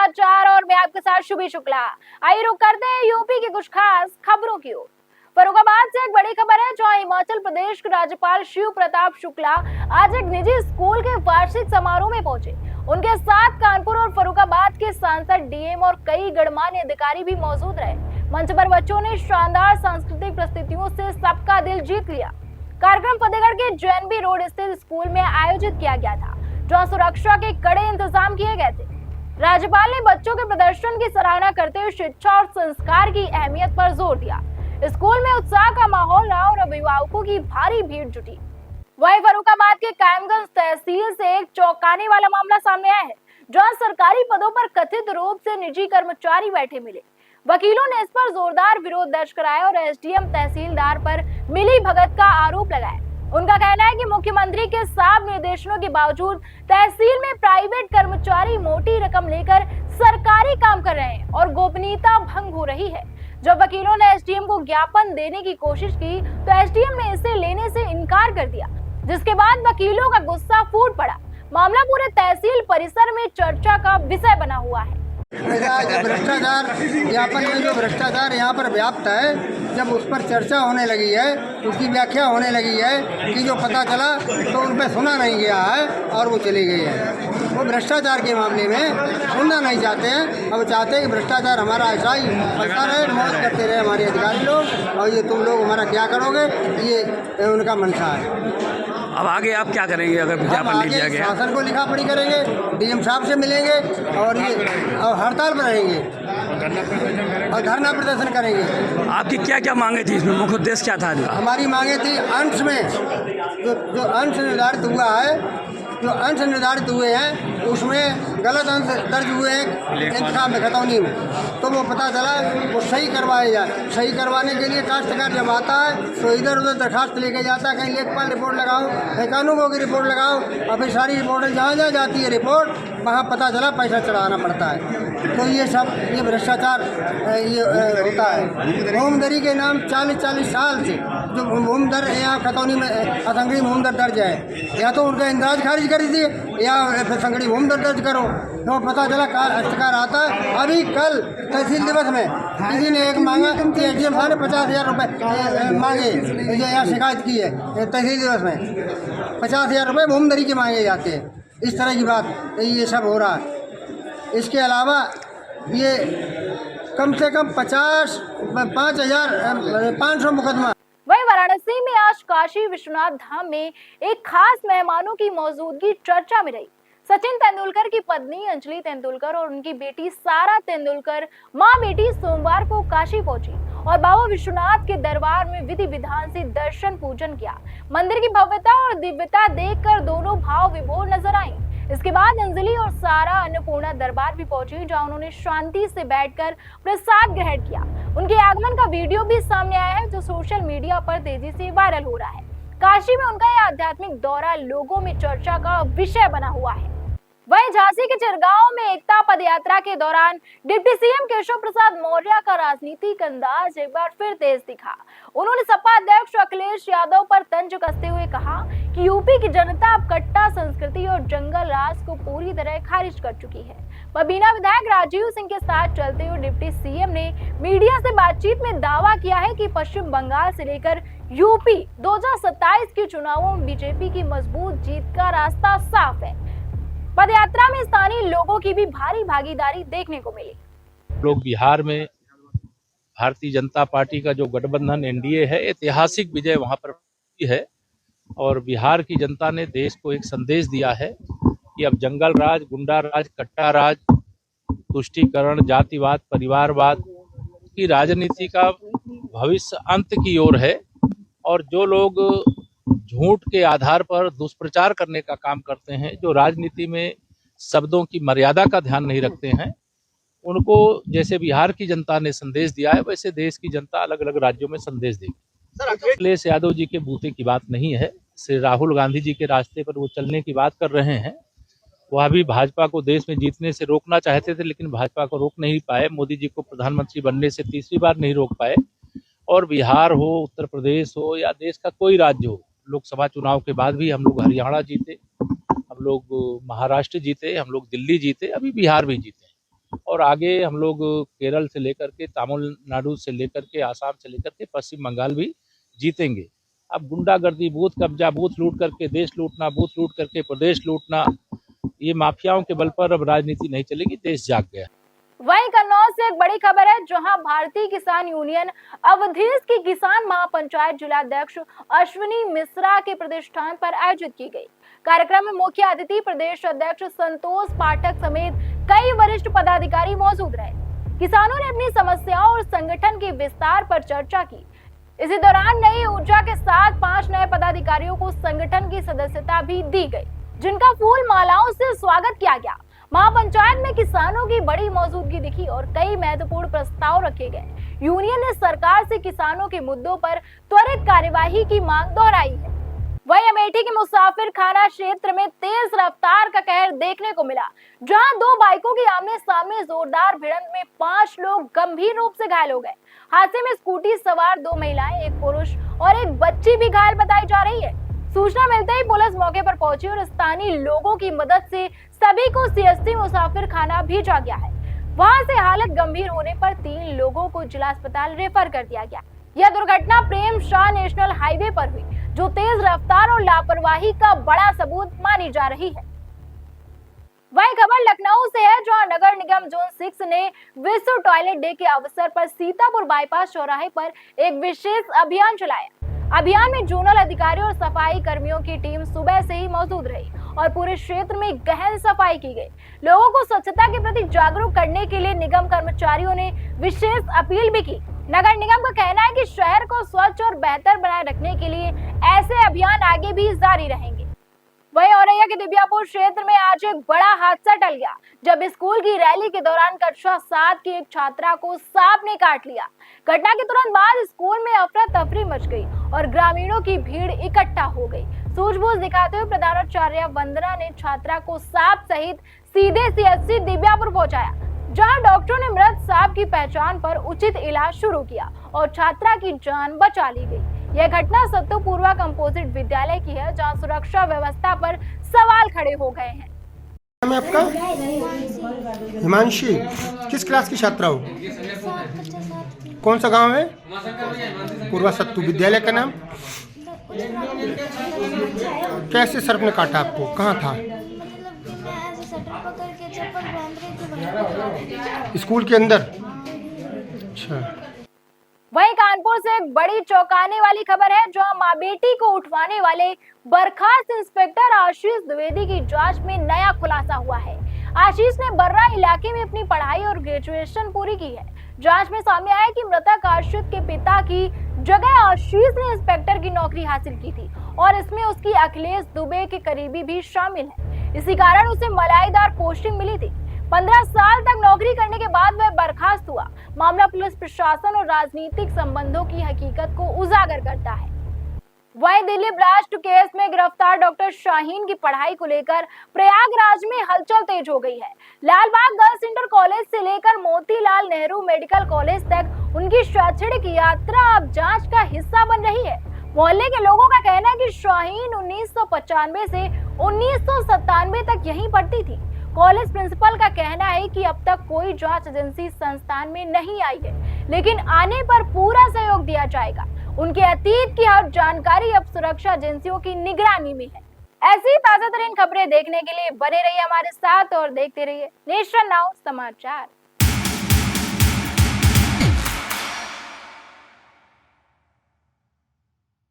समाचार और मैं आपके साथ शुभी शुक्ला। आइए रुक करते हैं यूपी की कुछ खास खबरों की ओर। फर्रुखाबाद से एक बड़ी खबर है, जहां हिमाचल प्रदेश के राज्यपाल शिव प्रताप शुक्ला आज एक निजी स्कूल के वार्षिक समारोह में पहुंचे। उनके साथ कानपुर और फर्रुखाबाद के सांसद, डीएम और कई गणमान्य अधिकारी भी मौजूद रहे। मंच पर बच्चों ने शानदार सांस्कृतिक प्रस्तुतियों से सबका दिल जीत लिया। कार्यक्रम फतेहगढ़ के जैनबी रोड स्थित स्कूल में आयोजित किया गया था, जहां सुरक्षा के कड़े इंतजाम किए गए थे। राज्यपाल ने बच्चों के प्रदर्शन की सराहना करते हुए शिक्षा और संस्कार की अहमियत पर जोर दिया। स्कूल में उत्साह का माहौल रहा और अभिभावकों की भारी भीड़ जुटी। वहीं फर्रुखाबाद के कायमगंज तहसील से एक चौंकाने वाला मामला सामने आया है, जहां सरकारी पदों पर कथित रूप से निजी कर्मचारी बैठे मिले। वकीलों ने इस पर जोरदार विरोध दर्ज कराया और एसडीएम तहसीलदार पर मिली भगत का आरोप लगाया। उनका कहना है कि मुख्यमंत्री के साफ निर्देशों के बावजूद तहसील में प्राइवेट कर्मचारी मोटी रकम लेकर सरकारी काम कर रहे हैं और गोपनीयता भंग हो रही है। जब वकीलों ने एसडीएम को ज्ञापन देने की कोशिश की तो एसडीएम ने इसे लेने से इनकार कर दिया, जिसके बाद वकीलों का गुस्सा फूट पड़ा। मामला पूरे तहसील परिसर में चर्चा का विषय बना हुआ है। भ्रष्टाचार ज्ञापन में जो भ्रष्टाचार यहाँ पर व्याप्त है, जब उस पर चर्चा होने लगी है, उसकी व्याख्या होने लगी है कि जो पता चला तो उन पर सुना नहीं गया है और वो चली गई है। वो भ्रष्टाचार के मामले में सुनना नहीं चाहते हैं। अब चाहते हैं कि भ्रष्टाचार हमारा ऐसा ही बढ़ता रहे, मौज करते रहे हमारे अधिकारी लोग, और ये तुम लोग हमारा क्या करोगे, ये उनका मंशा है। अब आगे आप क्या करेंगे अगर विज्ञापन नहीं दिया गया? शासन को लिखा पढ़ी करेंगे, डीएम साहब से मिलेंगे और हड़ताल पर रहेंगे और धरना प्रदर्शन करेंगे। आपकी क्या क्या मांगे थी इसमें? मुख्य उद्देश्य क्या था? हमारी मांगे थी अंश में जो अंश निर्धारित हुआ है, जो अंश निर्धारित हुए हैं उसमें गलत अंश दर्ज हुए हैं इंतखाब में, खतौनी में, तो वो पता चला वो सही करवाया जाए। सही करवाने के लिए काश्तकार जब आता है तो इधर उधर दरखास्त लेके जाता है, कहीं लेखपाल रिपोर्ट लगाओ, कहीं कानूनों की रिपोर्ट लगाओ, और फिर सारी रिपोर्टें जहाँ जहाँ जाती है रिपोर्ट, वहाँ पता चला पैसा चढ़ाना पड़ता है। तो ये भ्रष्टाचार ये होता है। होमदरी के नाम 40-40 साल से जो होमदर यहाँ खतौनी में असंगड़ी होमदर दर्ज है, या तो उनका इंदराज खारिज कर दीजिए या फिर संगड़ी होमदर दर्ज करो। तो पता चला काश्तकार आता है। अभी कल तहसील दिवस में किसी ने एक मांगा कि एसडीएम साहब ने 50,000 रुपये मांगे, जो यहाँ शिकायत की है तहसील दिवस में 50,000 रुपये होमदरी के मांगे जाते हैं। इस तरह की बात ये सब हो रहा है। इसके अलावा ये कम से कम 5,500 मुकदमा। वहीं वाराणसी में आज काशी विश्वनाथ धाम में एक खास मेहमानों की मौजूदगी चर्चा में रही। सचिन तेंदुलकर की पत्नी अंजलि तेंदुलकर और उनकी बेटी सारा तेंदुलकर मां बेटी सोमवार को काशी पहुंची और बाबा विश्वनाथ के दरबार में विधि विधान से दर्शन पूजन किया। मंदिर की भव्यता और दिव्यता देखकर दोनों भाव विभोर नजर आई। इसके बाद अंजलि और सारा अन्नपूर्णा दरबार भी पहुंची, जहां उन्होंने शांति से बैठकर प्रसाद ग्रहण किया। उनके आगमन का वीडियो भी सामने आया है, जो सोशल मीडिया पर तेजी से वायरल हो रहा है। काशी में उनका यह आध्यात्मिक दौरा लोगों में चर्चा का विषय बना हुआ है। वहीं झांसी के चिरगांव में एकता पदयात्रा के दौरान डिप्टी सीएम केशव प्रसाद मौर्य का राजनीतिक अंदाज एक बार फिर तेज दिखा। उन्होंने सपा अध्यक्ष अखिलेश यादव पर तंज कसते हुए कहा कि यूपी की जनता अब कट्टा संस्कृति और जंगल राज को पूरी तरह खारिज कर चुकी है। बबीना विधायक राजीव सिंह के साथ चलते हुए डिप्टी सीएम ने मीडिया से बातचीत में दावा किया है कि पश्चिम बंगाल से लेकर यूपी 2027 के चुनावों में बीजेपी की मजबूत जीत का रास्ता साफ है। पदयात्रा में स्थानीय लोगों की भी भारी भागीदारी देखने को मिली। लोग बिहार में भारतीय जनता पार्टी का जो गठबंधन एनडीए है, ऐतिहासिक विजय वहां पर हुई है और बिहार की जनता ने देश को एक संदेश दिया है कि अब जंगल राज, गुंडा राज, कट्टा राज, तुष्टीकरण, जातिवाद, परिवारवाद की राजनीति का भविष्य अंत की ओर है। और जो लोग झूठ के आधार पर दुष्प्रचार करने का काम करते हैं, जो राजनीति में शब्दों की मर्यादा का ध्यान नहीं रखते हैं, उनको जैसे बिहार की जनता ने संदेश दिया है, वैसे देश की जनता अलग अलग राज्यों में संदेश देगी। अखिलेश यादव जी के बूते की बात नहीं है, श्री राहुल गांधी जी के रास्ते पर वो चलने की बात कर रहे हैं। वह भी भाजपा को देश में जीतने से रोकना चाहते थे, लेकिन भाजपा को रोक नहीं पाए। मोदी जी को प्रधानमंत्री बनने से तीसरी बार नहीं रोक पाए। और बिहार हो, उत्तर प्रदेश हो या देश का कोई राज्य हो, लोकसभा चुनाव के बाद भी हम लोग हरियाणा जीते, हम लोग महाराष्ट्र जीते, हम लोग दिल्ली जीते, अभी बिहार भी जीते। और आगे हम लोग केरल से लेकर के, तमिलनाडु से लेकर के, आसाम से लेकर के पश्चिम बंगाल भी जीतेंगे। अब गुंडागर्दी, बूथ कब्जा, बूथ लूट करके देश लूटना, बूथ लूट करके प्रदेश लूटना, ये माफियाओं के बल पर अब राजनीति नहीं चलेगी, देश जाग गया। वहीं कन्नौज से एक बड़ी खबर है, जहां भारतीय किसान यूनियन अवधेश की किसान महापंचायत जिलाध्यक्ष अश्विनी मिश्रा के प्रतिष्ठान पर आयोजित की गई। कार्यक्रम में मुख्य अतिथि प्रदेश अध्यक्ष संतोष पाठक समेत कई वरिष्ठ पदाधिकारी मौजूद रहे। किसानों ने अपनी समस्याओं और संगठन के विस्तार पर चर्चा की। इसी दौरान नई ऊर्जा के साथ 5 नए पदाधिकारियों को संगठन की सदस्यता भी दी गई, जिनका फूल मालाओं से स्वागत किया गया। महापंचायत में किसानों की बड़ी मौजूदगी दिखी और कई महत्वपूर्ण प्रस्ताव रखे गए। यूनियन ने सरकार से किसानों के मुद्दों पर त्वरित कार्यवाही की मांग दोहराई है। वहीं अमेठी के मुसाफिर खाना क्षेत्र में तेज रफ्तार का कहर देखने को मिला, जहां 2 बाइकों की आमने सामने जोरदार भिड़ंत में 5 लोग गंभीर रूप से घायल हो गए। हादसे में स्कूटी सवार 2 महिलाएं, एक पुरुष और एक बच्ची भी घायल बताई जा रही है। सूचना मिलते ही पुलिस मौके पर पहुंची और स्थानीय लोगों की मदद से सभी को सीएससी मुसाफिर खाना भेजा गया है। वहां से हालत गंभीर होने पर 3 लोगों को जिला अस्पताल रेफर कर दिया गया। यह दुर्घटना प्रेम शाह नेशनल हाईवे पर हुई, जो तेज रफ्तार और लापरवाही का बड़ा सबूत मानी जा रही है। वहीं खबर लखनऊ से है, जहां नगर निगम जोन 6 ने विश्व टॉयलेट डे के अवसर पर सीतापुर बाईपास चौराहे पर एक विशेष अभियान चलाया। अभियान में जोनल अधिकारी और सफाई कर्मियों की टीम सुबह से ही मौजूद रही और पूरे क्षेत्र में गहन सफाई की गई। लोगों को स्वच्छता के प्रति जागरूक करने के लिए निगम कर्मचारियों ने विशेष अपील भी की। नगर निगम का कहना है कि शहर को स्वच्छ और बेहतर बनाए रखने के लिए ऐसे अभियान आगे भी जारी रहेंगे। वहीं औरैया के दिव्यापुर क्षेत्र में आज एक बड़ा हादसा टल गया, जब स्कूल की रैली के दौरान कक्षा 7 की एक छात्रा को सांप ने काट लिया। घटना के तुरंत बाद स्कूल में अफरा तफरी मच गई और ग्रामीणों की भीड़ इकट्ठा हो गई। सूझबूझ दिखाते हुए प्रधानाचार्य वंदना ने छात्रा को सांप सहित सीधे सीएससी दिव्यापुर पहुंचाया, जहां डॉक्टरों ने मृत सांप की पहचान पर उचित इलाज शुरू किया और छात्रा की जान बचा ली गई। यह घटना सत्तूपूर्वा कंपोजिट विद्यालय की है, जहां सुरक्षा व्यवस्था पर सवाल खड़े हो गए हैं। मैं आपका हिमांशी, किस क्लास की छात्रा हो? कौन सा गांव है? पूर्वा सत्तू। विद्यालय का नाम? कैसे सर्प ने काटा आपको? कहाँ था? स्कूल के अंदर? अच्छा। वहीं कानपुर से एक बड़ी चौंकाने वाली खबर है, जहां मां बेटी को उठवाने वाले बर्खास्त इंस्पेक्टर आशीष द्विवेदी की जांच में नया खुलासा हुआ है। आशीष ने बर्रा इलाके में अपनी पढ़ाई और ग्रेजुएशन पूरी की है। जांच में सामने आया कि मृतक आशीष के पिता की जगह आशीष ने इंस्पेक्टर की नौकरी हासिल की थी और इसमें उसकी अखिलेश दुबे के करीबी भी शामिल है। इसी कारण उसे मलाईदार पोस्टिंग मिली थी। 15 साल तक नौकरी करने के बाद वह बर्खास्त हुआ। मामला पुलिस प्रशासन और राजनीतिक संबंधों की हकीकत को उजागर करता है। वहीं दिल्ली ब्लास्ट केस में गिरफ्तार डॉक्टर शाहीन की पढ़ाई को लेकर प्रयागराज में हलचल तेज हो गई है। लालबाग गर्ल्स इंटर कॉलेज से लेकर मोतीलाल नेहरू मेडिकल कॉलेज तक उनकी शैक्षणिक यात्रा अब जांच का हिस्सा बन रही है। मोहल्ले के लोगों का कहना है कि शाहीन 1995 से 1997 तक यहीं पढ़ती थी। कॉलेज प्रिंसिपल का कहना है कि अब तक कोई जांच एजेंसी संस्थान में नहीं आई है, लेकिन आने पर पूरा सहयोग दिया जाएगा। उनके अतीत की हर जानकारी अब सुरक्षा एजेंसियों की निगरानी में है। ऐसी ताजा तरीन खबरें देखने के लिए बने रहिए हमारे साथ और देखते रहिए नेशन नाउ समाचार।